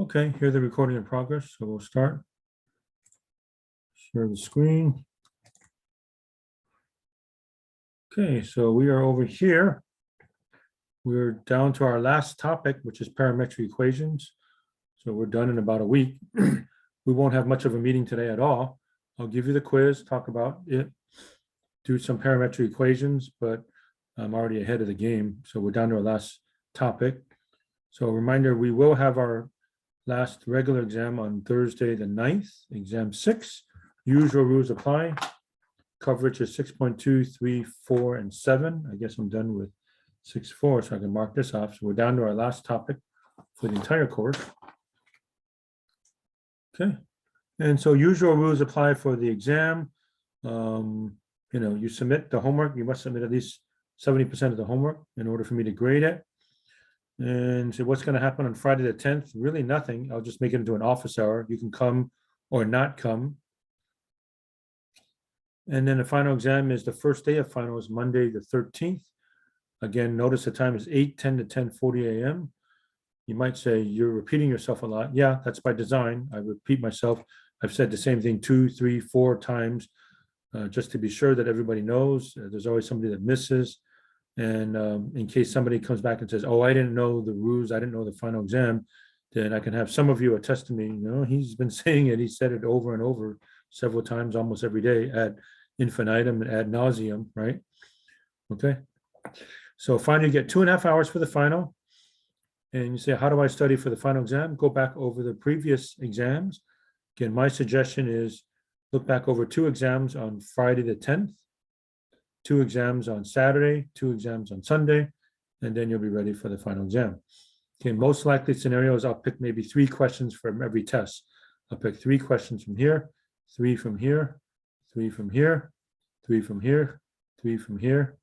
Okay, here's the recording in progress, so we'll start. Share the screen. Okay, so we are over here. We're down to our last topic, which is parametric equations. So we're done in about a week. We won't have much of a meeting today at all. I'll give you the quiz, talk about it, do some parametric equations, but I'm already ahead of the game. So we're down to our last topic. So a reminder, we will have our last regular exam on Thursday the 9th, exam 6. Usual rules apply. Coverage is 6.2, 3, 4, and 7. I guess I'm done with 6, 4, so I can mark this off. So we're down to our last topic for the entire course. Okay, and so usual rules apply for the exam. You submit the homework. You must submit at least 70% of the homework in order for me to grade it. And so what's going to happen on Friday the 10th? Really nothing. I'll just make it into an office hour. You can come or not come. And then the final exam is the first day of finals, Monday the 13th. Again, notice the time is 8:10 to 10:40 a.m. You might say you're repeating yourself a lot. Yeah, that's by design. I repeat myself. I've said the same thing 2, 3, 4 times just to be sure that everybody knows. There's always somebody that misses. And in case somebody comes back and says, oh, I didn't know the rules, I didn't know the final exam, then I can have some of you attest to me, he's been saying it, he said it over and over several times, almost every day ad infinitum and ad nauseum, right? Okay. So finally you get 2.5 hours for the final. And you say, how do I study for the final exam? Go back over the previous exams. Again, my suggestion is look back over 2 exams on Friday the 10th, 2 exams on Saturday, 2 exams on Sunday, and then you'll be ready for the final exam. Okay, most likely scenarios, I'll pick maybe 3 questions from every test. I'll pick 3 questions from here, 3 from here, 3 from here, 3 from here, 3 from here,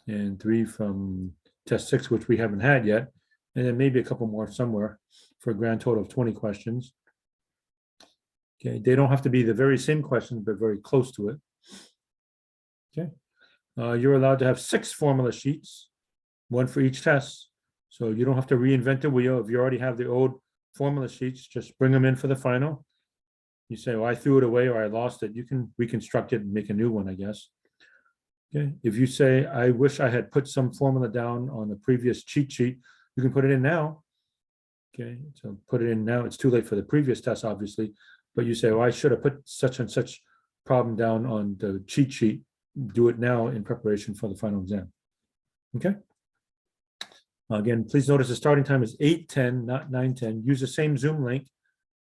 and 3 from test 6, which we haven't had yet. And then maybe a couple more somewhere for a grand total of 20 questions. Okay, they don't have to be the very same questions, but very close to it. Okay, you're allowed to have 6 formula sheets, 1 for each test. So you don't have to reinvent the wheel. If you already have the old formula sheets, just bring them in for the final. You say, well, I threw it away or I lost it. You can reconstruct it and make a new one, I guess. Okay, if you say, I wish I had put some formula down on the previous cheat sheet, you can put it in now. Okay, so put it in now. It's too late for the previous test, obviously, but you say, well, I should have put such and such problem down on the cheat sheet. Do it now in preparation for the final exam. Okay. Again, please notice the starting time is 8:10, not 9:10. Use the same Zoom link.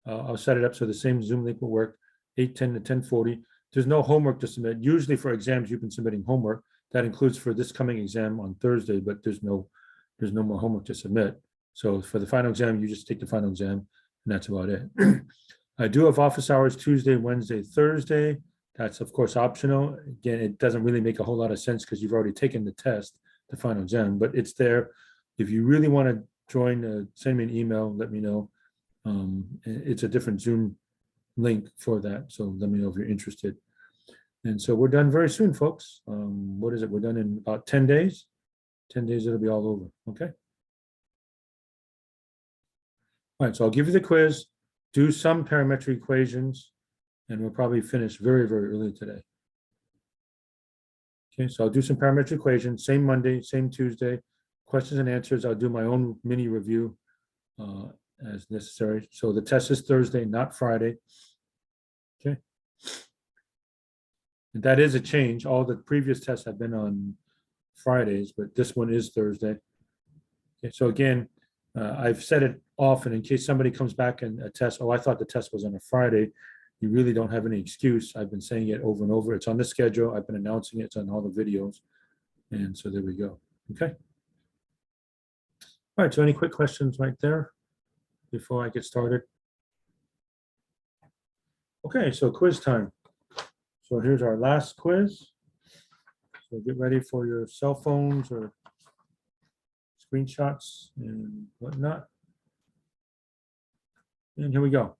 I'll set it up so the same Zoom link will work. 8:10 to 10:40. There's no homework to submit. Usually for exams, you've been submitting homework. That includes for this coming exam on Thursday, but there's no more homework to submit. So for the final exam, you just take the final exam, and that's about it. I do have office hours Tuesday, Wednesday, Thursday. That's of course optional. Again, it doesn't really make a whole lot of sense because you've already taken the test, the final exam, but it's there. If you really want to join, send me an email, let me know. It's a different Zoom link for that. So let me know if you're interested. And so we're done very soon, folks. What is it? We're done in about 10 days. 10 days, it'll be all over, okay? All right, so I'll give you the quiz, do some parametric equations, and we'll probably finish very, very early today. Okay, so I'll do some parametric equations, same Monday, same Tuesday. Questions and answers, I'll do my own mini review as necessary. So the test is Thursday, not Friday. Okay. And that is a change. All the previous tests have been on Fridays, but this one is Thursday. Okay, so again, I've said it often in case somebody comes back and attests, oh, I thought the test was on a Friday. You really don't have any excuse. I've been saying it over and over. It's on the schedule. I've been announcing it. It's on all the videos. And so there we go. Okay. All right, so any quick questions right there before I get started? Okay, so quiz time. So here's our last quiz. So get ready for your cell phones or screenshots and whatnot. And here we go.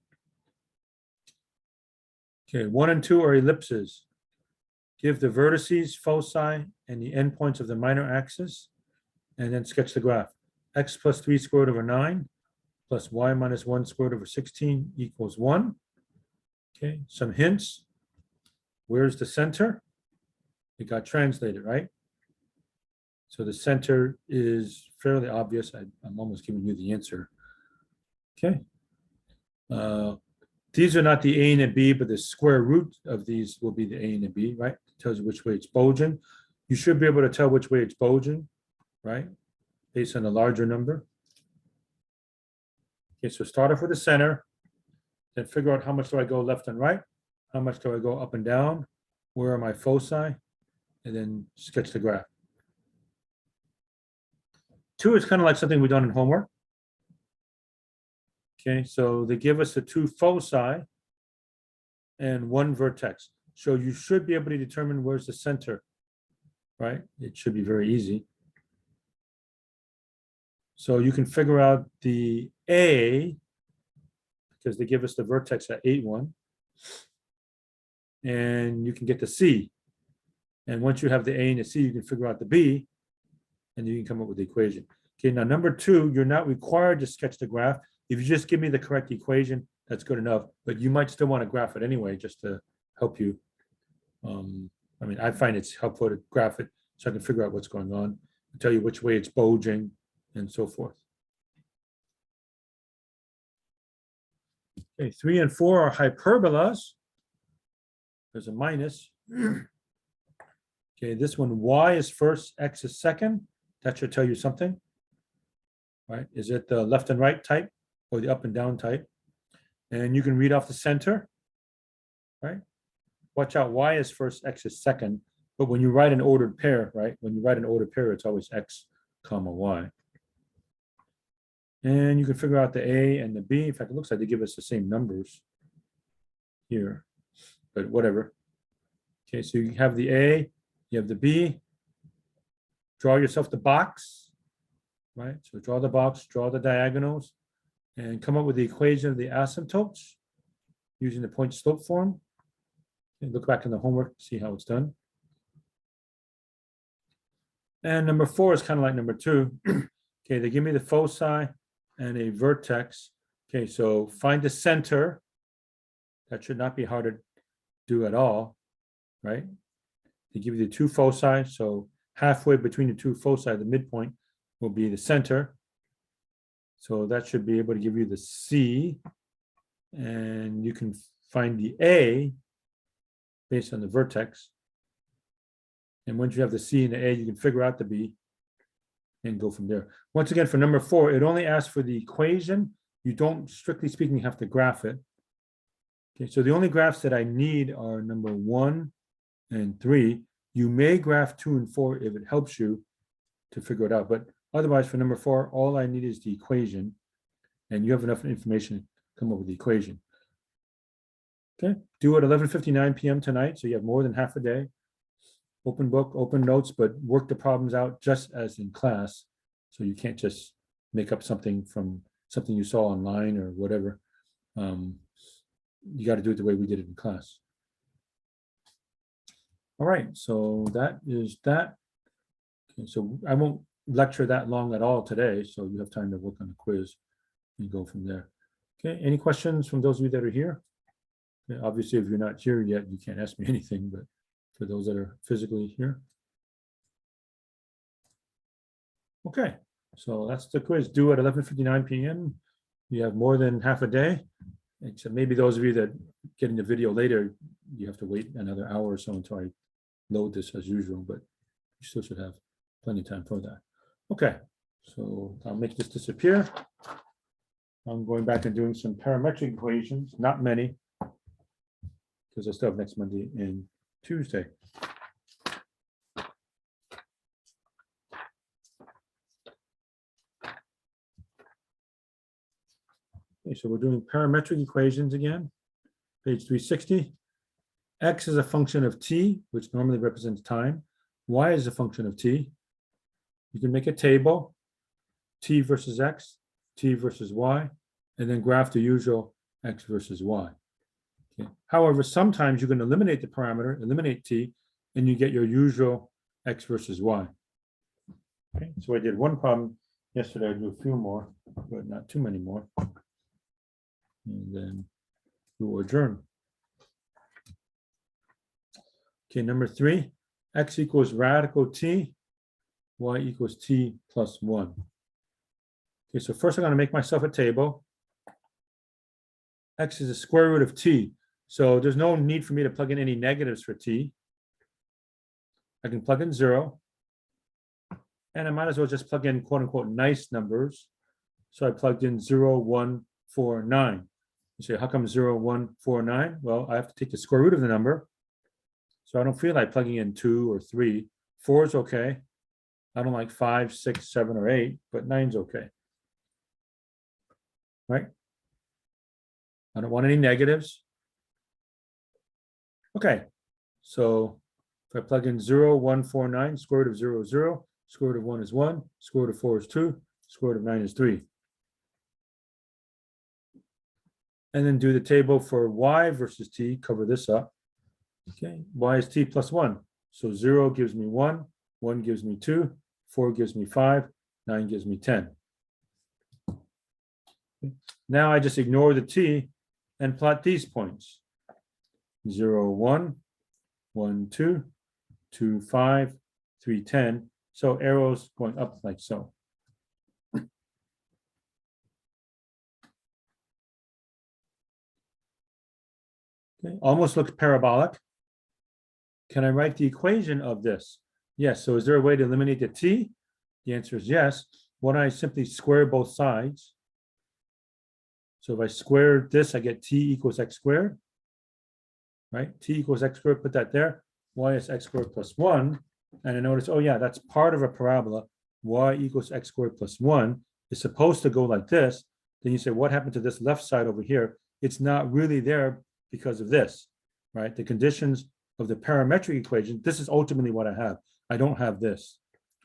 Okay, 1 and 2 are ellipses. Give the vertices, foci, and the endpoints of the minor axis, and then sketch the graph. X plus 3 squared over 9 plus y minus 1 squared over 16 equals 1. Okay, some hints. Where's the center? It got translated, right? So the center is fairly obvious. I'm almost giving you the answer. Okay. These are not the A and the B, but the square root of these will be the A and the B, right? It tells you which way it's bulging. You should be able to tell which way it's bulging, right? Based on the larger number. Okay, so start off with the center, then figure out how much do I go left and right, how much do I go up and down, where are my foci, and then sketch the graph. 2 is kind of like something we've done in homework. Okay, so they give us the 2 foci and 1 vertex. So you should be able to determine where's the center, right? It should be very easy. So you can figure out the A, because they give us the vertex at 8, 1. And you can get the C. And once you have the A and the C, you can figure out the B, and you can come up with the equation. Okay, now number 2, you're not required to sketch the graph. If you just give me the correct equation, that's good enough. But you might still want to graph it anyway, just to help you. I mean, I find it's helpful to graph it so I can figure out what's going on, tell you which way it's bulging, and so forth. Okay, 3 and 4 are hyperbolas. There's a minus. Okay, this one, y is first, x is second. That should tell you something, right? Is it the left and right type or the up and down type? And you can read off the center, right? Watch out, y is first, x is second. But when you write an ordered pair, right? When you write an ordered pair, it's always x comma y. And you can figure out the A and the B. In fact, it looks like they give us the same numbers here, but whatever. Okay, so you have the A, you have the B. Draw yourself the box, right? So draw the box, draw the diagonals, and come up with the equation of the asymptotes using the point slope form. And look back in the homework to see how it's done. And number 4 is kind of like number 2. Okay, they give me the foci and a vertex. Okay, so find the center. That should not be hard to do at all, right? They give you the 2 foci, so halfway between the 2 foci, the midpoint will be the center. So that should be able to give you the C, and you can find the A based on the vertex. And once you have the C and the A, you can figure out the B and go from there. Once again, for number 4, it only asks for the equation. You don't, strictly speaking, have to graph it. Okay, so the only graphs that I need are number 1 and 3. You may graph 2 and 4 if it helps you to figure it out. But otherwise, for number 4, all I need is the equation. And you have enough information to come up with the equation. Okay, due at 11:59 p.m. tonight, so you have more than half a day. Open book, open notes, but work the problems out just as in class. So you can't just make up something from something you saw online or whatever. You got to do it the way we did it in class. All right, so that is that. Okay, so I won't lecture that long at all today, so you have time to work on the quiz and go from there. Okay, any questions from those of you that are here? Okay, obviously, if you're not here yet, you can't ask me anything, but for those that are physically here. Okay, so that's the quiz due at 11:59 p.m. You have more than half a day, except maybe those of you that get in the video later, you have to wait another hour or so until I load this as usual, but you still should have plenty of time for that. Okay, so I'll make this disappear. I'm going back and doing some parametric equations, not many, because I still have next Monday and Tuesday. Okay, so we're doing parametric equations again, page 360. X is a function of t, which normally represents time. Y is a function of t. You can make a table, t versus x, t versus y, and then graph the usual x versus y. Okay. However, sometimes you can eliminate the parameter, eliminate t, and you get your usual x versus y. Okay, so I did one problem Yesterday I drew a few more, but not too many more. And then we will adjourn. Okay, number 3, x equals radical t, y equals t plus 1. Okay, so first I'm going to make myself a table. X is the square root of t. So there's no need for me to plug in any negatives for t. I can plug in 0. And I might as well just plug in quote unquote nice numbers. So I plugged in 0, 1, 4, 9. You say, how come 0, 1, 4, 9? Well, I have to take the square root of the number. So I don't feel like plugging in 2 or 3. 4 is okay. I don't like 5, 6, 7, or 8, but 9's okay. Right? I don't want any negatives. Okay, so if I plug in 0, 1, 4, 9, square root of 0 is 0, square root of 1 is 1, square root of 4 is 2, square root of 9 is 3. And then do the table for y versus t, cover this up. Okay, y is t plus 1. So 0 gives me 1, 1 gives me 2, 4 gives me 5, 9 gives me 10. Now I just ignore the t and plot these points. 0, 1, 1, 2, 2, 5, 3, 10. So arrows going up like so. Okay, almost looks parabolic. Can I write the equation of this? Yes. So is there a way to eliminate the t? The answer is yes. Why don't I simply square both sides? So if I square this, I get t equals x squared. Right? T equals x squared, put that there. Y is x squared plus 1. And I notice, oh yeah, that's part of a parabola. Y equals x squared plus 1 is supposed to go like this. Then you say, what happened to this left side over here? It's not really there because of this, right? The conditions of the parametric equation, this is ultimately what I have. I don't have this.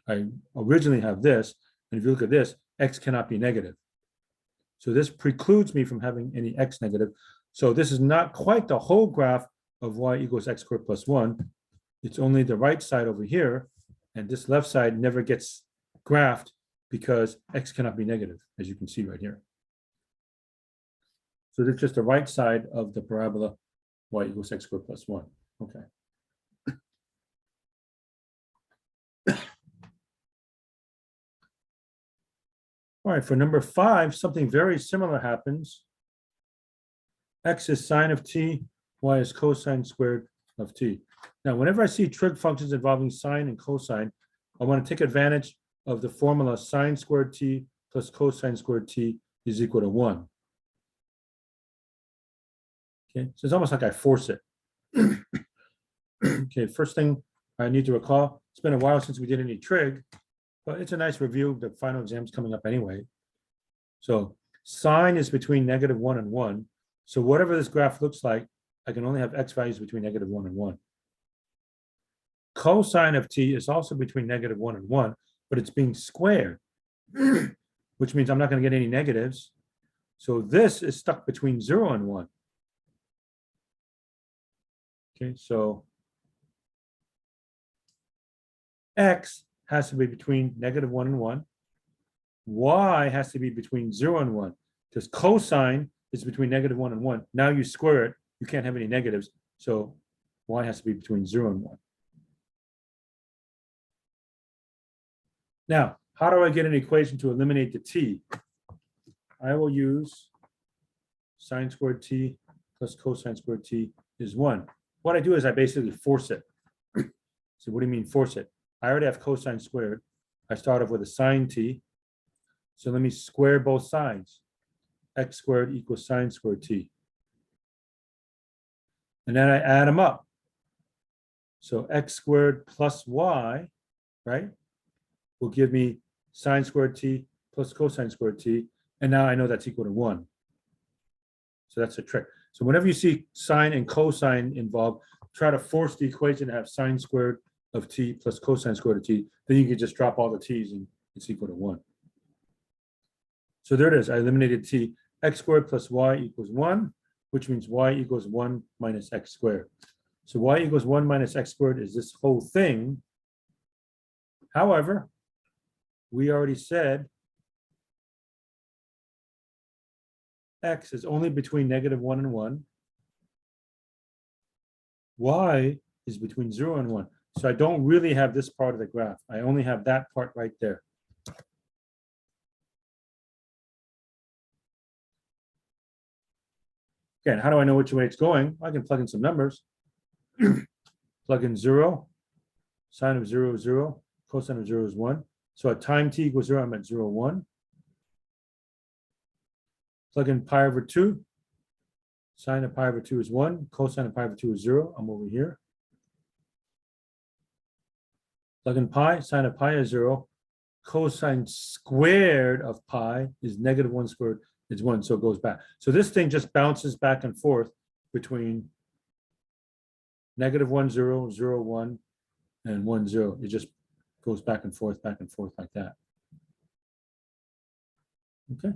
I originally have this. And if you look at this, x cannot be negative. So this precludes me from having any x negative. So this is not quite the whole graph of y equals x squared plus 1. It's only the right side over here. And this left side never gets graphed because x cannot be negative, as you can see right here. So that's just the right side of the parabola y equals x squared plus 1. Okay. All right, for number 5, something very similar happens. X is sine of t, y is cosine squared of t. Now, whenever I see trig functions involving sine and cosine, I want to take advantage of the formula sine squared t plus cosine squared t is equal to 1. Okay, so it's almost like I force it. Okay, first thing I need to recall, it's been a while since we did any trig, but it's a nice review. The final exam's coming up anyway. So sine is between -1 and 1. So whatever this graph looks like, I can only have x values between -1 and 1. Cosine of t is also between -1 and 1, but it's being squared, which means I'm not going to get any negatives. So this is stuck between 0 and 1. Okay, so x has to be between -1 and 1. Y has to be between 0 and 1, because cosine is between -1 and 1. Now you square it, you can't have any negatives. So y has to be between 0 and 1. Now, how do I get an equation to eliminate the t? I will use sine squared t plus cosine squared t is 1. What I do is I basically force it. So what do you mean force it? I already have cosine squared. I start off with a sine t. So let me square both sides. X squared equals sine squared t. And then I add them up. So x squared plus y, right, will give me sine squared t plus cosine squared t. And now I know that's equal to 1. So that's a trick. So whenever you see sine and cosine involved, try to force the equation to have sine squared of t plus cosine squared of t. Then you can just drop all the t's and it's equal to 1. So there it is. I eliminated t. X squared plus y equals 1, which means y equals 1 minus x squared. So y equals 1 minus x squared is this whole thing. However, we already said X is only between -1 and 1. Y is between 0 and 1. So I don't really have this part of the graph. I only have that part right there. Again, how do I know which way it's going? I can plug in some numbers. Plug in 0. Sine of 0 is 0. Cosine of 0 is 1. So at time t equals 0, I'm at 0, 1. Plug in pi over 2. Sine of pi over 2 is 1. Cosine of pi over 2 is 0. I'm over here. Plug in pi. Sine of pi is 0. Cosine squared of pi is -1 squared. It's 1, so it goes back. So this thing just bounces back and forth between -1, 0, 0, 1, and 1, 0. It just goes back and forth like that. Okay.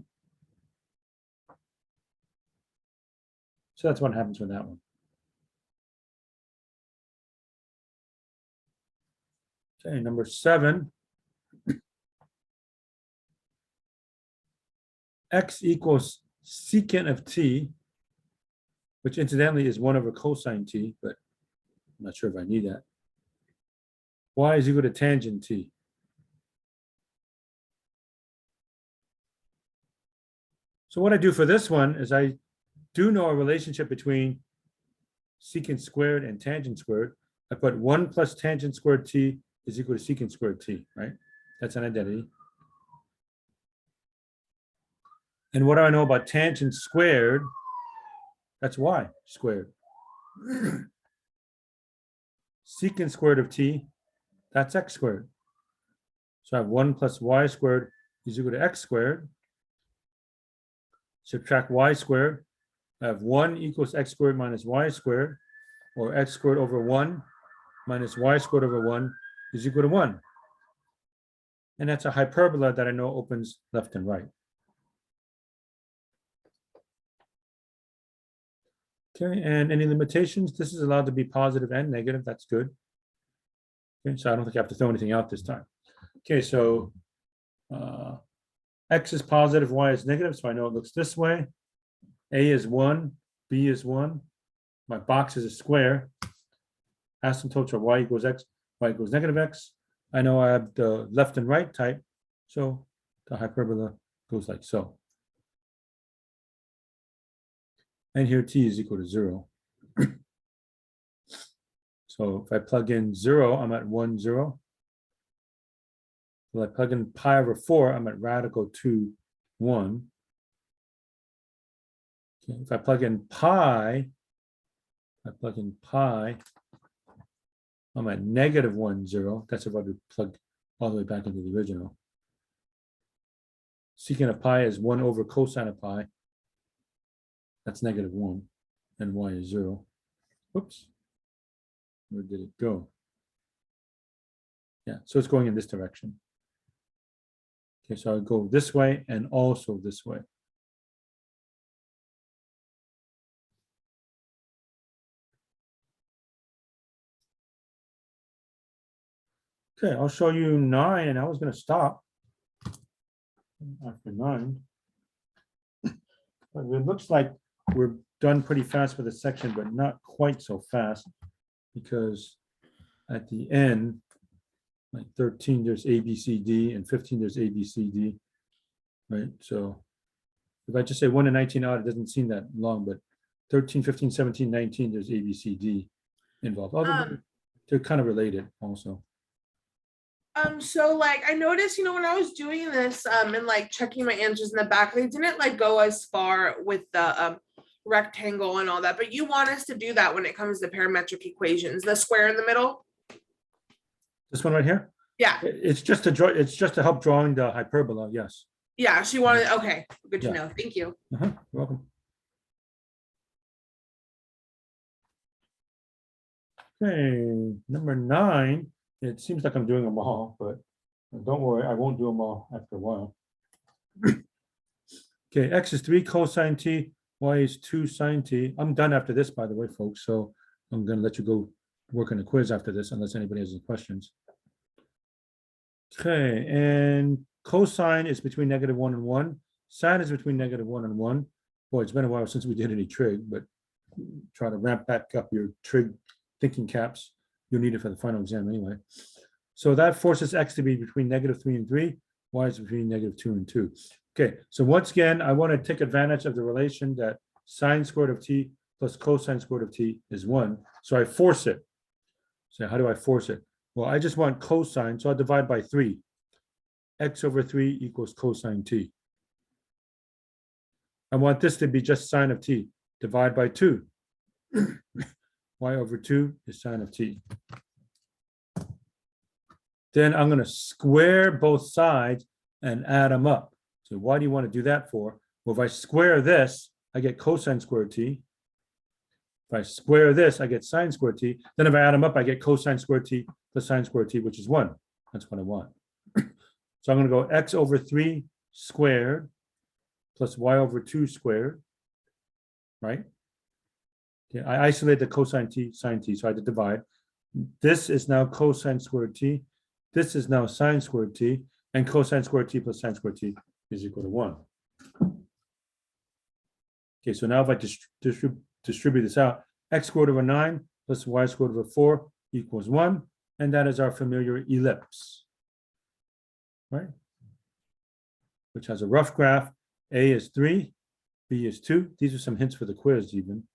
So that's what happens with that one. Okay, number 7. X equals secant of t, which incidentally is 1 over cosine t, but I'm not sure if I need that. Y is equal to tangent t. So what I do for this one is I do know a relationship between secant squared and tangent squared. I put 1 plus tangent squared t is equal to secant squared t, right? That's an identity. And what do I know about tangent squared? That's y squared. Secant squared of t, that's x squared. So I have 1 plus y squared is equal to x squared. Subtract y squared. I have 1 equals x squared minus y squared, or x squared over 1 minus y squared over 1 is equal to 1. And that's a hyperbola that I know opens left and right. Okay, and any limitations? This is allowed to be positive and negative. That's good. Okay, so I don't think I have to throw anything out this time. Okay, so x is positive, y is negative, so I know it looks this way. A is 1, B is 1. My box is a square. Asymptotes are y equals x, y equals negative x. I know I have the left and right type, so the hyperbola goes like so. And here t is equal to 0. So if I plug in 0, I'm at 1, 0. If I plug in pi over 4, I'm at radical 2, 1. Okay, if I plug in pi, I'm at -1, 0. That's if I would plug all the way back into the original. Secant of pi is 1 over cosine of pi. That's -1, and y is 0. Whoops. Where did it go? Yeah, so it's going in this direction. Okay, so I'll go this way and also this way. Okay, I'll show you 9, and I was going to stop after 9. But it looks like we're done pretty fast for this section, but not quite so fast, because at the end, like 13, there's A, B, C, D, and 15, there's A, B, C, D, right? So if I just say 1 to 19 out, it doesn't seem that long, but 13, 15, 17, 19, there's A, B, C, D involved. Although they're kind of related also. So like I noticed, when I was doing this and like checking my answers in the back, they didn't like go as far with the rectangle and all that, but you want us to do that when it comes to parametric equations, the square in the middle. This one right here? Yeah. It's just to draw, it's just to help drawing the hyperbola, yes. Yeah, she wanted, okay, good to know. Thank you. You're welcome. Okay, number 9. It seems like I'm doing them all, but don't worry, I won't do them all after a while. Okay, x is 3 cosine t, y is 2 sine t. I'm done after this, by the way, folks, so I'm going to let you go work on a quiz after this, unless anybody has any questions. Okay, and cosine is between -1 and 1. Sine is between -1 and 1. Boy, it's been a while since we did any trig, but try to ramp back up your trig thinking caps. You'll need it for the final exam anyway. So that forces x to be between -3 and 3. Y is between -2 and 2. Okay, so once again, I want to take advantage of the relation that sine squared of t plus cosine squared of t is 1. So I force it. So how do I force it? Well, I just want cosine, so I'll divide by 3. X over 3 equals cosine t. I want this to be just sine of t. Divide by 2. Y over 2 is sine of t. Then I'm going to square both sides and add them up. So why do you want to do that for? Well, if I square this, I get cosine squared t. If I square this, I get sine squared t. Then if I add them up, I get cosine squared t plus sine squared t, which is 1. That's what I want. So I'm going to go x over 3 squared plus y over 2 squared, right? Okay, I isolate the cosine t, sine t, so I had to divide. This is now cosine squared t. This is now sine squared t, and cosine squared t plus sine squared t is equal to 1. Okay, so now if I distribute this out, x squared over 9 plus y squared over 4 equals 1, and that is our familiar ellipse, right? Which has a rough graph. A is 3, B is 2. These are some hints for the quiz even.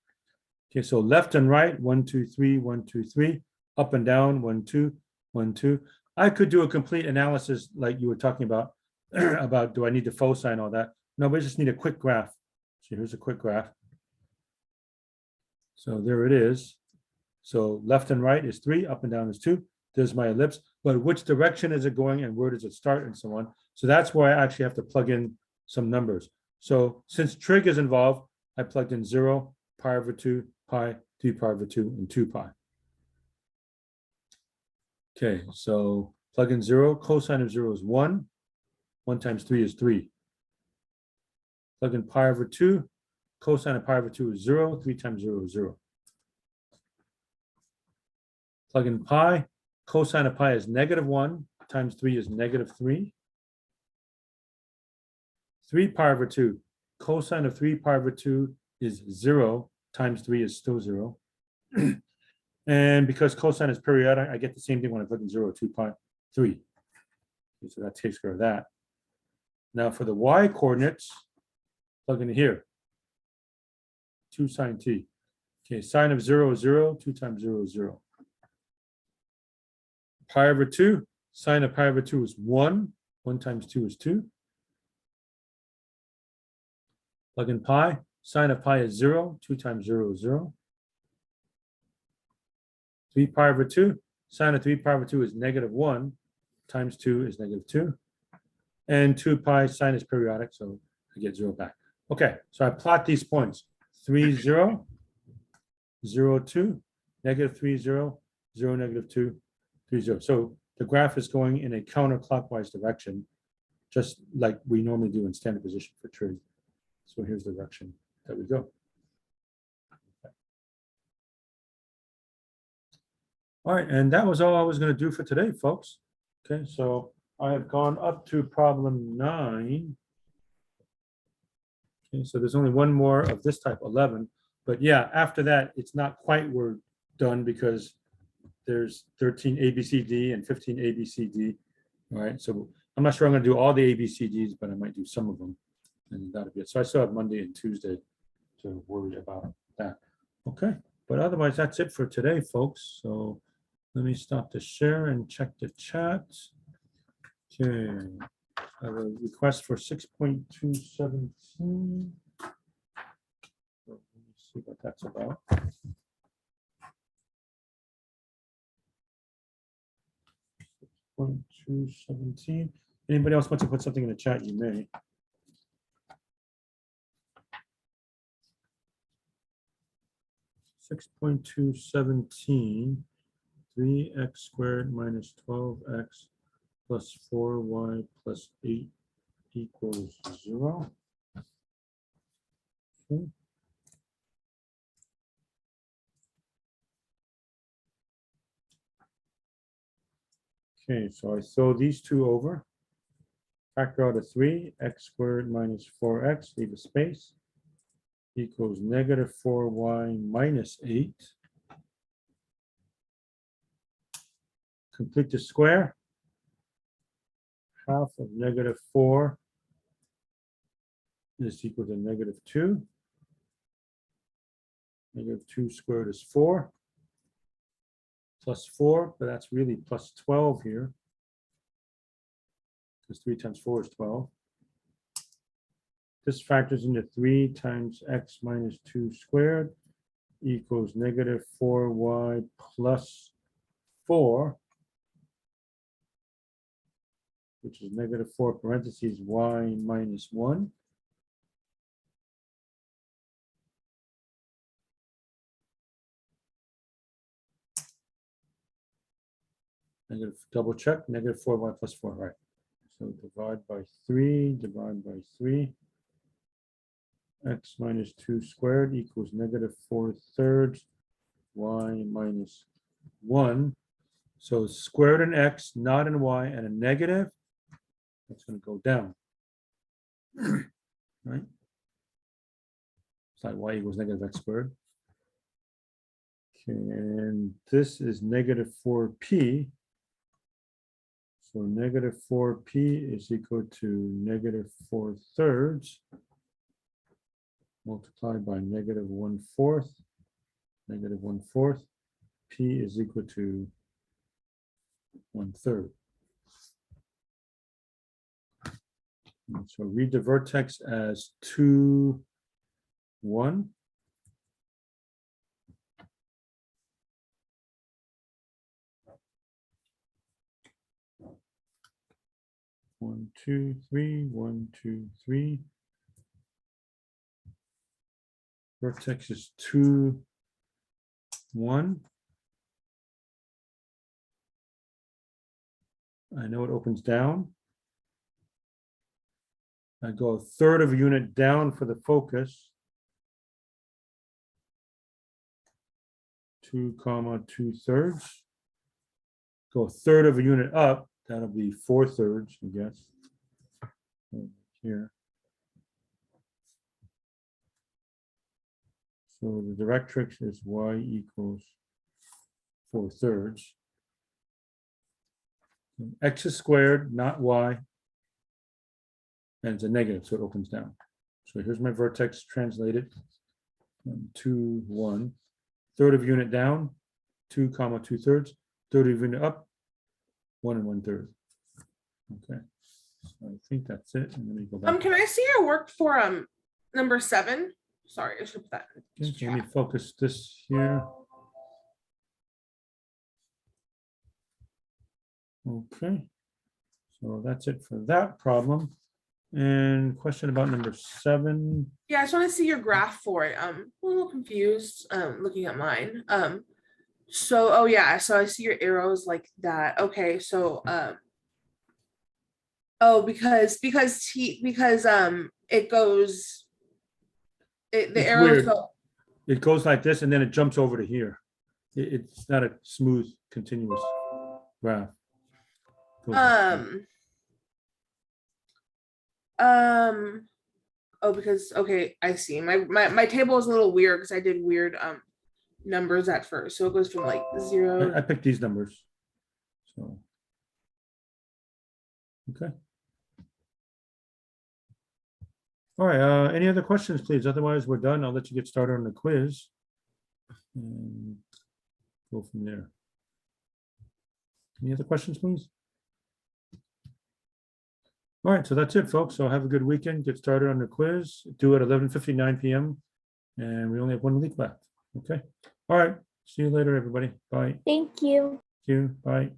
Okay, so left and right, 1, 2, 3, 1, 2, 3, up and down, 1, 2, 1, 2. I could do a complete analysis like you were talking about, about do I need to foci and all that? No, we just need a quick graph. So here's a quick graph. So there it is. So left and right is 3, up and down is 2. There's my ellipse, but which direction is it going and where does it start and so on. So that's where I actually have to plug in some numbers. So since trig is involved, I plugged in 0, pi over 2, pi, 3 pi over 2, and 2 pi. Okay, so plug in 0, cosine of 0 is 1. 1 times 3 is 3. Plug in pi over 2, cosine of pi over 2 is 0. 3 times 0 is 0. Plug in pi, cosine of pi is -1 times 3 is -3. 3 pi over 2, cosine of 3 pi over 2 is 0 times 3 is still 0. And because cosine is periodic, I get the same thing when I put in 0, 2 pi, 3. Okay, so that takes care of that. Now for the y coordinates, plug in here. 2 sine t. Okay, sine of 0 is 0, 2 times 0 is 0. Pi over 2, sine of pi over 2 is 1. 1 times 2 is 2. Plug in pi, sine of pi is 0, 2 times 0 is 0. 3 pi over 2, sine of 3 pi over 2 is -1, times 2 is -2. And 2 pi, sine is periodic, so I get 0 back. Okay, so I plot these points. 3, 0, 0, 2, -3, 0, 0, -2, 3, 0. So the graph is going in a counterclockwise direction, just like we normally do in standard position for trig. So here's the direction that we go. All right, and that was all I was going to do for today, folks. Okay, so I have gone up to problem 9. Okay, so there's only one more of this type, 11. But yeah, after that, it's not quite we're done because there's 13 ABCD and 15 ABCD. All right, so I'm not sure I'm going to do all the ABCDs, but I might do some of them. And that'll be it. So I still have Monday and Tuesday to worry about that. Okay, but otherwise, that's it for today, folks. So let me stop the share and check the chat. Okay, I have a request for 6.217. Let me see what that's about. 6.217. Anybody else want to put something in the chat? You may. Six 6.217. 3x squared minus 12x plus 4y plus 8 equals 0. Okay. Okay, so I throw these two over. Factor out a 3, x squared minus 4x, leave a space. equals negative 4y minus 8. Complete the square. Half of negative 4 is equal to negative 2. Negative 2 squared is 4. Plus 4, but that's really plus 12 here. Because 3 times 4 is 12. This factors into 3 times x minus 2 squared equals negative 4y plus 4, which is negative 4 parentheses y minus 1. Negative, double check, negative 4y plus 4, right. So divide by 3, divide by 3. X minus 2 squared equals negative 4/3 y minus 1. So squared in x, not in y, and a negative, that's going to go down. Right? It's like y equals negative x squared. Okay, and this is negative 4p. So negative 4p is equal to negative 4/3 multiplied by negative 1/4. Negative 1/4. P is equal to 1/3. And so read the vertex as 2, 1. One, two, three, 1, 2, 3. Vertex is 2, 1. I know it opens down. I go a third of a unit down for the focus. 2, 2/3. Go a third of a unit up. That'll be 4/3, I guess. Here. So the directrix is y equals 4/3. X is squared, not y. And it's a negative, so it opens down. So here's my vertex translated. 2, 1. Third of unit down, 2, 2/3. Third of unit up, 1 and 1/3. Okay. So I think that's it. And let me go back. Can I see your work for number 7? Sorry, I should put that. Okay, so let me focus this here. Okay. So that's it for that problem. And question about number 7. Yeah, I just want to see your graph for it. I'm a little confused looking at mine. So oh yeah, so I see your arrows like that. Okay, so oh, because it goes the It's arrows weird. go. It goes like this and then it jumps over to here. It's not a smooth, continuous graph. Goes like that. Oh, because okay, I see. My table is a little weird because I did weird numbers at first. So it goes from like 0. I picked these numbers. So okay. All right. Any other questions, please? Otherwise, we're done. I'll let you get started on the quiz and go from there. Any other questions, please? All right, so that's it, folks. So have a good weekend. Get started on the quiz. Due at 11:59 p.m. And we only have 1 week left. Okay. All right. See you later, everybody. Bye. Thank you. Thank you. Bye.